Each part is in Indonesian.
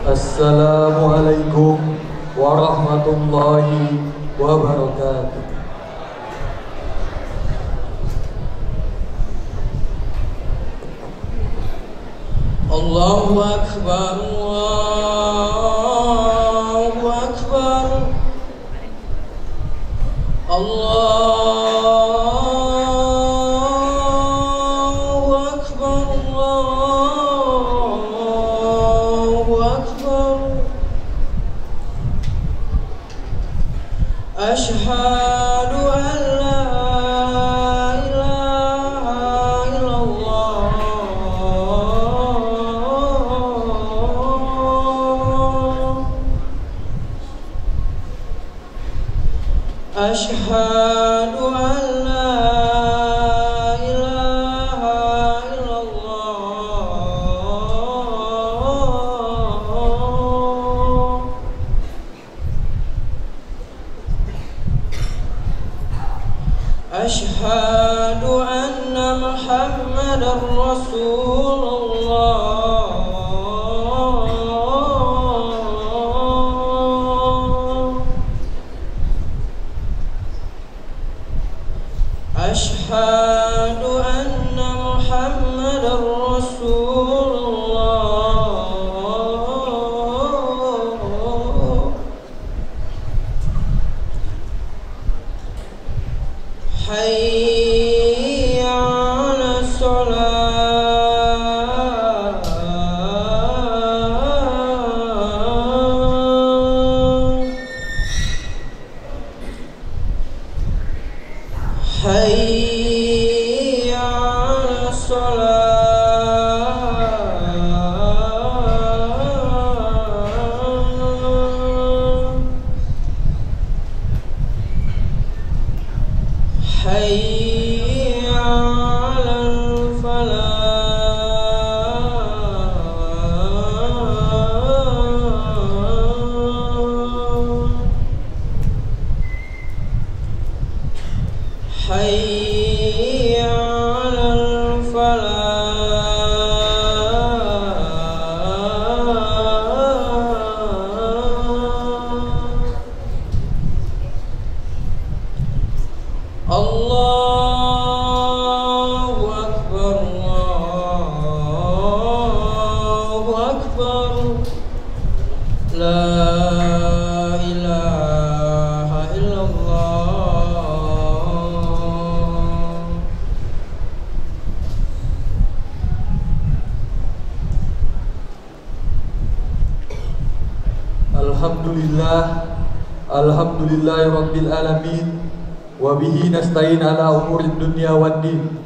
Assalamualaikum warahmatullahi wabarakatuh. Allahu Akbar, Allahu Akbar, Allahu Akbar, Allahu Akbar. Ashhadu an la ilaha illallah. Ashhadu an la ilaha illallah. Ashhadu anna Muhammadar Rasulullah. Ashhadu anna Muhammadar Rasulullah. Hayya 'alas salat. Hayya 'alas salat. Hayya 'alal falah. Hayya 'alal falah. Allahu Akbar, Allahu Akbar. La ilaha illallah. Alhamdulillahi rabbil alamin. Wa bihi nasta'in ala umurid dunya waddin.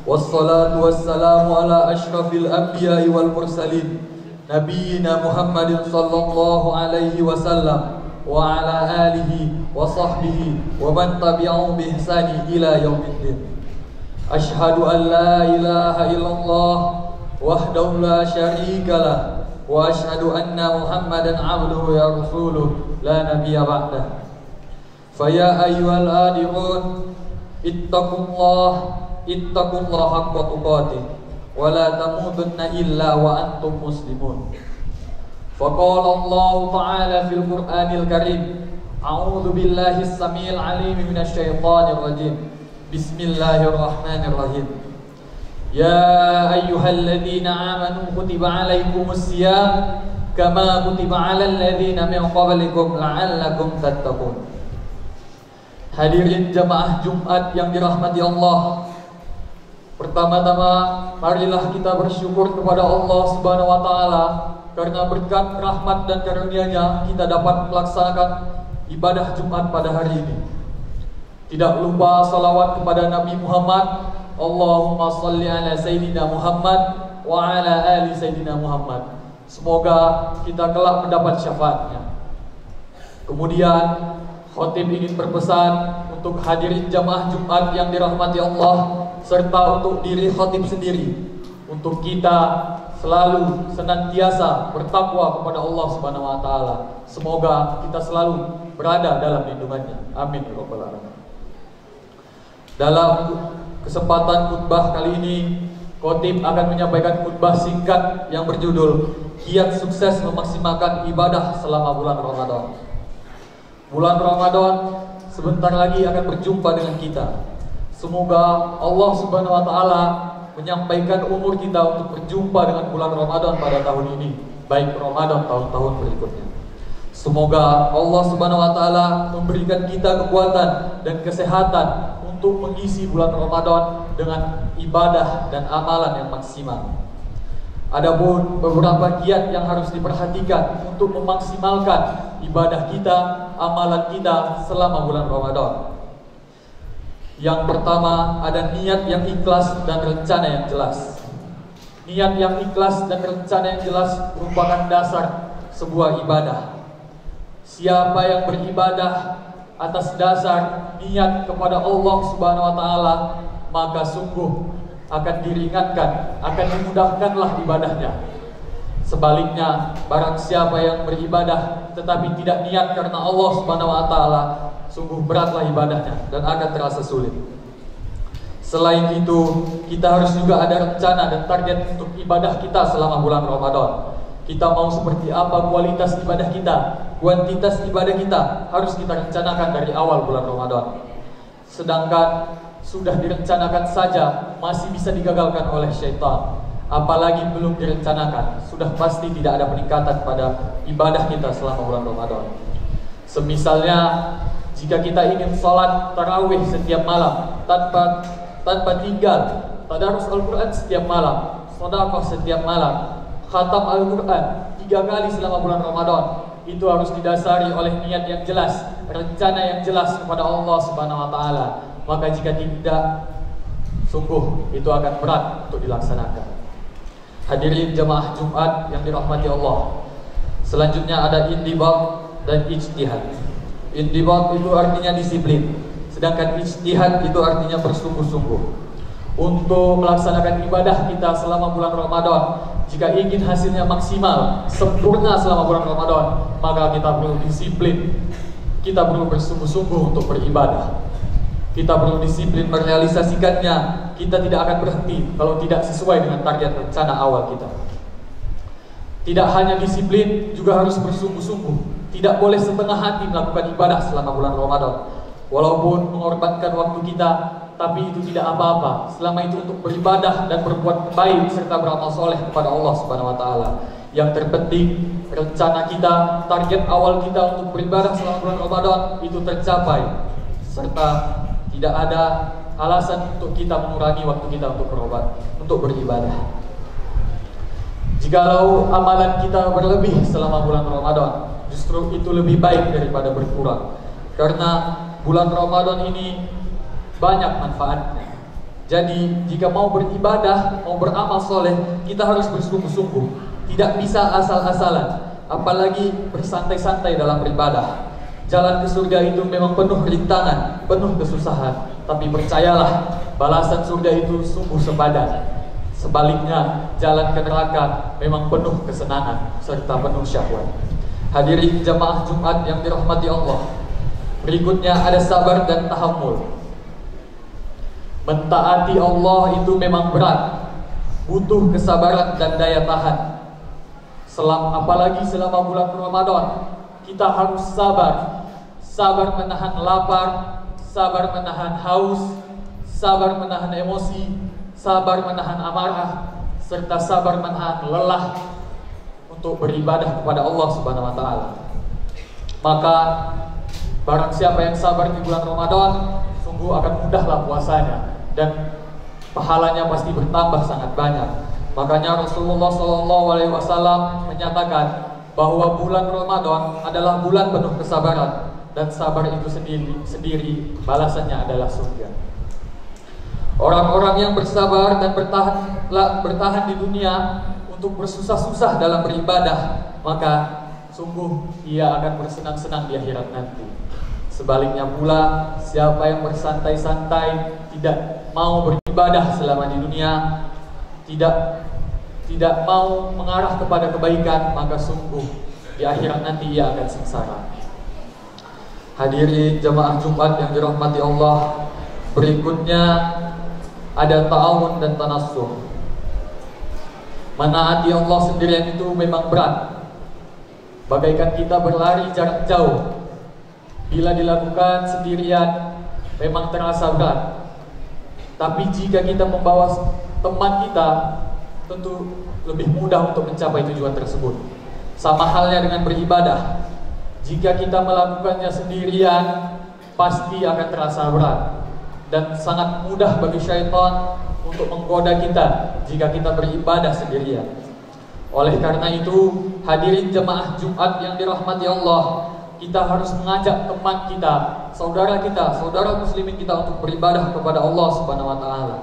Wassalatu wassalamu ala ashrafil anbiya'i wal mursalin, nabiyyina Muhammadin sallallahu alaihi wasallam wa ala alihi wa sahbihi wa man tabi'ahum bi ihsani ila yaumiddin. Ashhadu an la ilaha illallah wahdahu la syarika lah wa ashhadu anna Muhammadan abduhu ya rasuluh la nabiyya ba'dah. Faya ayyuhal adirun ittaqullah haqqa tuqatih wa la tamutunna illa wa antum muslimun. Faqala Allah ta'ala fil Qur'anil Karim, a'udzu billahi as-sami'il 'alim minasy syaithanir rajim. Bismillahirrahmanirrahim. Ya ayyuhalladzina amanu kutiba 'alaikumus shiyam kama kutiba 'alal ladzina min qablikum la'allakum tattaqun. Hadirin jamaah Jumat yang dirahmati Allah, pertama-tama marilah kita bersyukur kepada Allah Subhanahu wa taala karena berkat rahmat dan karunia-Nya kita dapat melaksanakan ibadah Jumat pada hari ini. Tidak lupa salawat kepada Nabi Muhammad. Allahumma shalli ala Sayyidina Muhammad wa ala ali Sayyidina Muhammad. Semoga kita kelak mendapat syafaatnya. Kemudian khotib ingin berpesan untuk hadirin jamaah Jumat yang dirahmati Allah, serta untuk diri khotib sendiri, untuk kita selalu senantiasa bertakwa kepada Allah Subhanahu wa taala. Semoga kita selalu berada dalam lindungannya. Amin ya rabbal alamin. Dalam kesempatan khutbah kali ini, khotib akan menyampaikan khutbah singkat yang berjudul giat sukses memaksimalkan ibadah selama bulan Ramadan. Bulan Ramadan sebentar lagi akan berjumpa dengan kita. Semoga Allah Subhanahu wa taala menyampaikan umur kita untuk berjumpa dengan bulan Ramadan pada tahun ini, baik Ramadan tahun-tahun berikutnya. Semoga Allah Subhanahu wa taala memberikan kita kekuatan dan kesehatan untuk mengisi bulan Ramadan dengan ibadah dan amalan yang maksimal. Adapun beberapa giat yang harus diperhatikan untuk memaksimalkan ibadah kita, amalan kita selama bulan Ramadan. Yang pertama, ada niat yang ikhlas dan rencana yang jelas. Niat yang ikhlas dan rencana yang jelas merupakan dasar sebuah ibadah. Siapa yang beribadah atas dasar niat kepada Allah Subhanahu wa taala, maka sungguh akan diringankan, akan dimudahkanlah ibadahnya. Sebaliknya, barang siapa yang beribadah tetapi tidak niat karena Allah Subhanahu wa taala, sungguh beratlah ibadahnya dan akan terasa sulit. Selain itu, kita harus juga ada rencana dan target untuk ibadah kita selama bulan Ramadan. Kita mau seperti apa kualitas ibadah kita, kuantitas ibadah kita harus kita rencanakan dari awal bulan Ramadan. Sedangkan sudah direncanakan saja masih bisa digagalkan oleh syaitan, apalagi belum direncanakan, sudah pasti tidak ada peningkatan pada ibadah kita selama bulan Ramadan. Semisalnya, jika kita ingin sholat tarawih setiap malam tanpa tinggal, tadarus Al-Quran setiap malam, sedekah setiap malam, khatam Al-Quran 3 kali selama bulan Ramadan, itu harus didasari oleh niat yang jelas, rencana yang jelas kepada Allah Subhanahu wa taala. Maka jika tidak, sungguh itu akan berat untuk dilaksanakan. Hadirin jamaah Jumat yang dirahmati Allah, selanjutnya ada intibat dan ijtihad. Intibat itu artinya disiplin, sedangkan ijtihad itu artinya bersungguh-sungguh untuk melaksanakan ibadah kita selama bulan Ramadan. Jika ingin hasilnya maksimal, sempurna selama bulan Ramadan, maka kita perlu disiplin, kita perlu bersungguh-sungguh untuk beribadah. Kita perlu disiplin merealisasikannya. Kita tidak akan berhenti kalau tidak sesuai dengan target rencana awal kita. Tidak hanya disiplin, juga harus bersungguh-sungguh. Tidak boleh setengah hati melakukan ibadah selama bulan Ramadan. Walaupun mengorbankan waktu kita, tapi itu tidak apa-apa selama itu untuk beribadah dan berbuat baik serta beramal soleh kepada Allah Subhanahu wa taala. Yang terpenting, rencana kita, target awal kita untuk beribadah selama bulan Ramadan itu tercapai, serta tidak ada alasan untuk kita mengurangi waktu kita untuk beribadah. Jikalau amalan kita berlebih selama bulan Ramadan, justru itu lebih baik daripada berkurang. Karena bulan Ramadan ini banyak manfaatnya. Jadi jika mau beribadah, mau beramal soleh, kita harus bersungguh-sungguh. Tidak bisa asal-asalan, apalagi bersantai-santai dalam beribadah. Jalan ke surga itu memang penuh rintangan, penuh kesusahan, tapi percayalah, balasan surga itu sungguh sepadan. Sebaliknya, jalan ke neraka memang penuh kesenangan serta penuh syahwat. Hadirin jamaah Jumat yang dirahmati Allah, berikutnya ada sabar dan tahammul. Mentaati Allah itu memang berat, butuh kesabaran dan daya tahan. Apalagi selama bulan Ramadan, kita harus sabar. Sabar menahan lapar, sabar menahan haus, sabar menahan emosi, sabar menahan amarah, serta sabar menahan lelah untuk beribadah kepada Allah Subhanahu wa taala. Maka barang siapa yang sabar di bulan Ramadan, sungguh akan mudahlah puasanya dan pahalanya pasti bertambah sangat banyak. Makanya Rasulullah SAW menyatakan bahwa bulan Ramadan adalah bulan penuh kesabaran, dan sabar itu sendiri balasannya adalah surga. Orang-orang yang bersabar dan bertahan di dunia untuk bersusah-susah dalam beribadah, maka sungguh ia akan bersenang-senang di akhirat nanti. Sebaliknya pula, siapa yang bersantai-santai, tidak mau beribadah selama di dunia, tidak mau mengarah kepada kebaikan, maka sungguh di akhirat nanti ia akan sengsara. Hadirin jamaah Jumat yang dirahmati Allah, berikutnya ada ta'awun dan tanasuh. Menaati Allah sendirian itu memang berat, bagaikan kita berlari jarak jauh. Bila dilakukan sendirian memang terasa berat, tapi jika kita membawa teman kita, tentu lebih mudah untuk mencapai tujuan tersebut. Sama halnya dengan beribadah. Jika kita melakukannya sendirian, pasti akan terasa berat dan sangat mudah bagi syaitan untuk menggoda kita jika kita beribadah sendirian. Oleh karena itu, hadirin jemaah Jumat yang dirahmati Allah, kita harus mengajak teman kita, saudara muslimin kita untuk beribadah kepada Allah Subhanahu wa taala.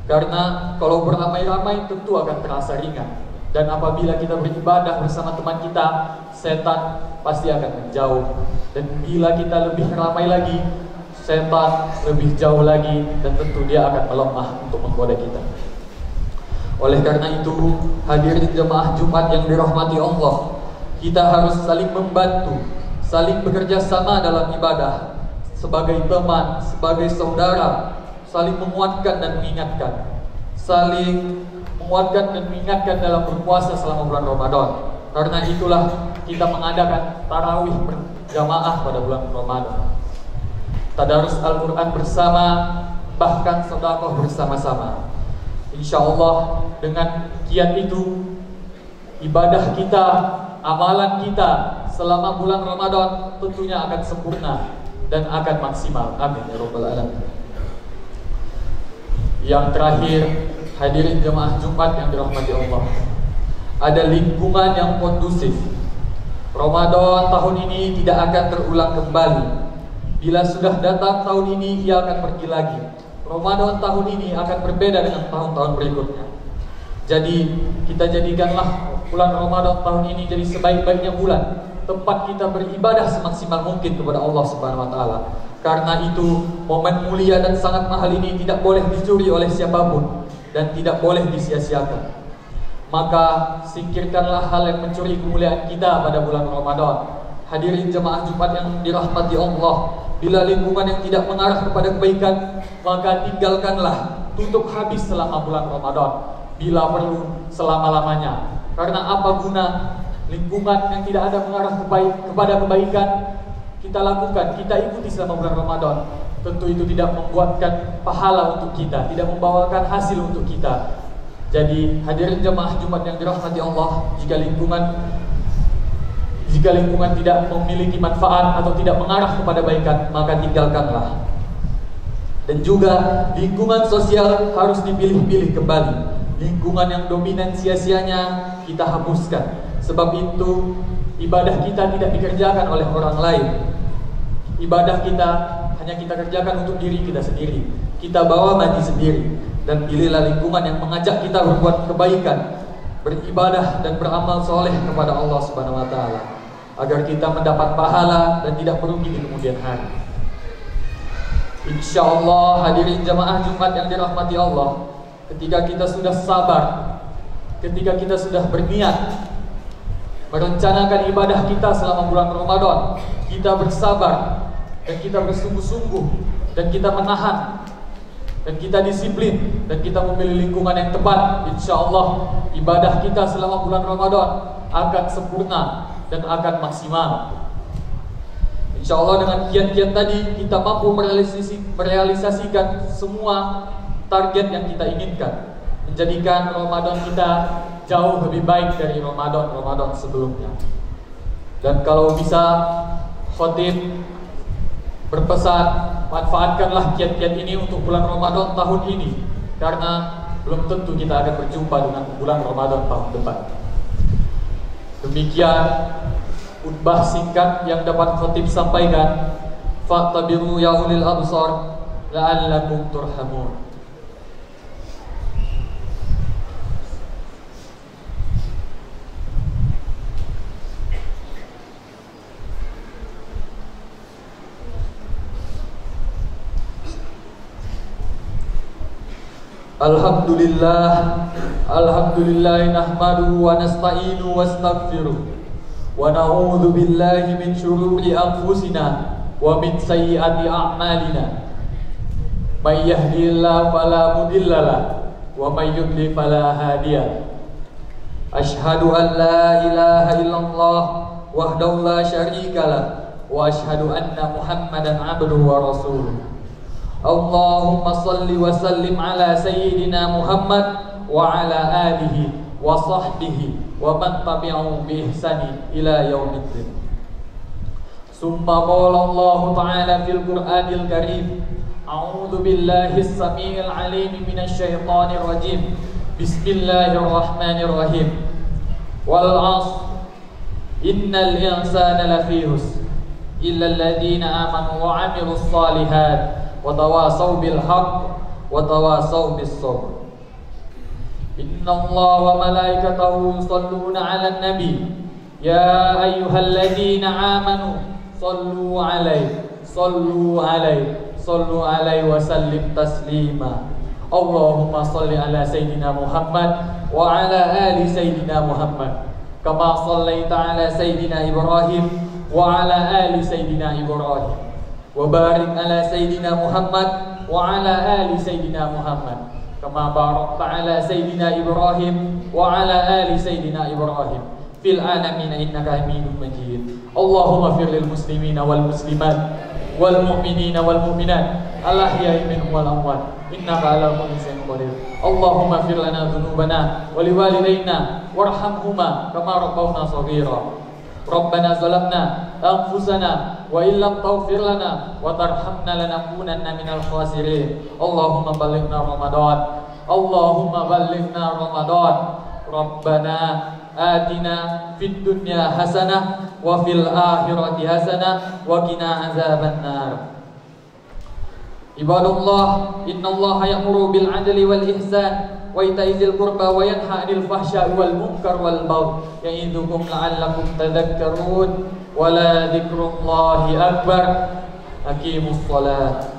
Karena kalau beramai-ramai tentu akan terasa ringan. Dan apabila kita beribadah bersama teman kita, setan pasti akan menjauh. Dan bila kita lebih ramai lagi, setan lebih jauh lagi, dan tentu dia akan melemah untuk menggoda kita. Oleh karena itu, hadirin jemaah Jumat yang dirahmati Allah, kita harus saling membantu, saling bekerja sama dalam ibadah, sebagai teman, sebagai saudara, saling menguatkan dan mengingatkan, saling menguatkan dan mengingatkan dalam berpuasa selama bulan Ramadan. Karena itulah kita mengadakan tarawih berjamaah pada bulan Ramadan, tadarus Al-Quran bersama, bahkan sedekah bersama-sama. Insya Allah dengan kiat itu, ibadah kita, amalan kita selama bulan Ramadan tentunya akan sempurna dan akan maksimal. Amin ya rabbal alamin. Yang terakhir, hadirin jemaah Jumat yang dirahmati Allah, ada lingkungan yang kondusif. Ramadan tahun ini tidak akan terulang kembali. Bila sudah datang tahun ini, ia akan pergi lagi. Ramadan tahun ini akan berbeda dengan tahun-tahun berikutnya. Jadi kita jadikanlah bulan Ramadan tahun ini jadi sebaik-baiknya bulan, tempat kita beribadah semaksimal mungkin kepada Allah Subhanahu wa taala. Karena itu momen mulia dan sangat mahal ini tidak boleh dicuri oleh siapapun dan tidak boleh disia-siakan. Maka singkirkanlah hal yang mencuri kemuliaan kita pada bulan Ramadan. Hadirin jemaah Jumat yang dirahmati Allah, bila lingkungan yang tidak mengarah kepada kebaikan, maka tinggalkanlah, tutup habis selama bulan Ramadan, bila perlu selama-lamanya. Karena apa guna lingkungan yang tidak ada mengarah kepada kebaikan kita lakukan, kita ikuti selama bulan Ramadan, tentu itu tidak membuatkan pahala untuk kita, tidak membawakan hasil untuk kita. Jadi hadirin jemaah Jumat yang dirahmati Allah, jika lingkungan tidak memiliki manfaat atau tidak mengarah kepada kebaikan, maka tinggalkanlah. Dan juga lingkungan sosial harus dipilih-pilih kembali. Lingkungan yang dominan sia-sianya kita hapuskan. Sebab itu ibadah kita tidak dikerjakan oleh orang lain. Ibadah kita hanya kita kerjakan untuk diri kita sendiri. Kita bawa mati sendiri. Dan pilihlah lingkungan yang mengajak kita berbuat kebaikan, beribadah dan beramal soleh kepada Allah Subhanahu wa taala, agar kita mendapat pahala dan tidak merugi di kemudian hari. Insya Allah hadirin jamaah Jumat yang dirahmati Allah, ketika kita sudah sabar, ketika kita sudah berniat merencanakan ibadah kita selama bulan Ramadan, kita bersabar dan kita bersungguh-sungguh dan kita menahan dan kita disiplin dan kita memilih lingkungan yang tepat, insya Allah ibadah kita selama bulan Ramadan akan sempurna dan akan maksimal. Insya Allah dengan kiat-kiat tadi kita mampu merealisasikan semua target yang kita inginkan, menjadikan Ramadan kita jauh lebih baik dari Ramadan sebelumnya. Dan kalau bisa, khotib berpesan, manfaatkanlah kiat-kiat ini untuk bulan Ramadan tahun ini, karena belum tentu kita akan berjumpa dengan bulan Ramadan tahun depan. Demikian khutbah singkat yang dapat khotib sampaikan. Fattabiru ya ulil absar la'allakum turhamun. Alhamdulillah nahmaduhu wa nasta'inu wa astaghfiruh wa na'udzu billahi min syururi anfusina wa min sayyiati a'malina. May yahdihillahu fala mudhillalah wa may yudlil fala hadiyalah. Asyhadu an la ilaha illallah wahdahu la syarikalah wa asyhadu anna Muhammadan abduhu wa rasuluh. Allahumma salli wa sallim ala sayyidina Muhammad wa ala alihi wa sahbihi wa man tabi'ahu bi ihsani ila yaumiddin. Summa qala Allah ta'ala fil Qur'anil Karim, a'udzu billahi as-sami'il 'alim minasy syaithanir rajim. Bismillahirrahmanirrahim. Wal 'ashr innal insana lafi khusr illa alladziina amanu wa 'amilus shalihat wa tawasaw bil haqq wa tawasaw bis sabr. Innallaha wa malaikatahu yusholluna 'alan nabi ya ayyuhalladzina amanu sallu 'alaihi wa sallim taslima. Allahumma salli ala sayyidina Muhammad wa ala ali sayyidina Muhammad kama sallaita ala sayyidina Ibrahim wa ala ali sayyidina Ibrahim wa barik ala sayyidina Muhammad wa ala ali sayyidina Muhammad kama barakta ala sayyidina Ibrahim wa ala ali sayyidina Ibrahim fil alamin innaka Hamidum Majid. Allahumma fir lil muslimina wal muslimat wal mu'minina wal mu'minat al ahya'i minhum wal amwat innaka ala kulli syai'in qadir. Allahumma fir lana dhunubana wa liwalidayna warhamhuma kama rabbawna shaghira. Rabbana zalamna anfusana wa illam taghfir lana wa tarhamna lanakunanna minal khasirin. Allahumma ballighna Ramadan. Allahumma ballighna Ramadan. Rabbana atina fid dunya hasanah wa fil akhirati hasanah wa qina azabannar. Ibadallah, innallaha ya'muru bil 'adli wal ihsan wa ita'i dzil qurba wa yanha 'anil fahsya'i wal munkar wal baghi ya'idzukum la'allakum tadhakkarun wa la dzikrullahi akbar. Aqimus shalah.